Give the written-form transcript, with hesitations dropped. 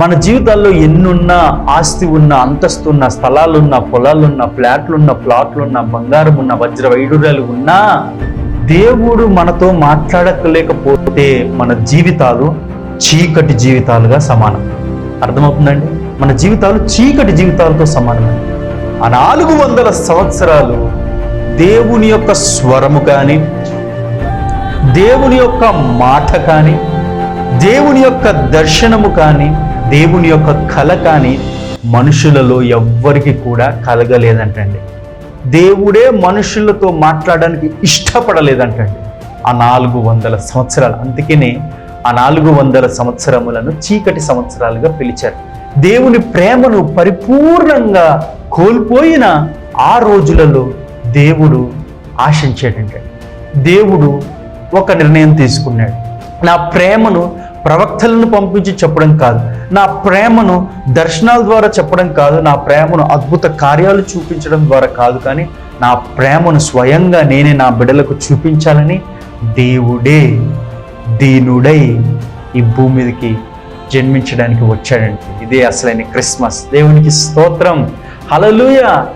మన జీవితాల్లో ఎన్నున్నా, ఆస్తి ఉన్న, అంతస్తున్న, స్థలాలున్న, పొలాలున్న, ఫ్లాట్లున్న, ప్లాట్లున్న, బంగారం ఉన్న, వజ్ర వైడూర్యాలు ఉన్నా దేవుడు మనతో మాట్లాడలేకపోతే మన జీవితాలు చీకటి జీవితాలుగా సమానం. అర్థమవుతుందండి? మన జీవితాలు చీకటి జీవితాలతో సమానమండి. ఆ 400 సంవత్సరాలు దేవుని యొక్క స్వరము కానీ, దేవుని యొక్క మాట కానీ, దేవుని యొక్క దర్శనము కానీ, దేవుని యొక్క కళ కానీ మనుషులలో ఎవ్వరికి కూడా కలగలేదంటండి. దేవుడే మనుషులతో మాట్లాడడానికి ఇష్టపడలేదంటండి ఆ 400 సంవత్సరాలు. అందుకనే ఆ 400 సంవత్సరములను చీకటి సంవత్సరాలుగా పిలిచారు. దేవుని ప్రేమను పరిపూర్ణంగా కోల్పోయిన ఆ రోజులలో దేవుడు ఆశించేటంటే, దేవుడు ఒక నిర్ణయం తీసుకున్నాడు. నా ప్రేమను ప్రవక్తలను పంపించి చెప్పడం కాదు, నా ప్రేమను దర్శనాల ద్వారా చెప్పడం కాదు, నా ప్రేమను అద్భుత కార్యాలు చూపించడం ద్వారా కాదు, కానీ నా ప్రేమను స్వయంగా నేనే నా బిడ్డలకు చూపించాలని దేవుడే దీనుడై ఈ భూమి మీదకి జన్మించడానికి వచ్చాడండి. ఇదే అసలైన క్రిస్మస్. దేవునికి స్తోత్రం. హల్లెలూయా.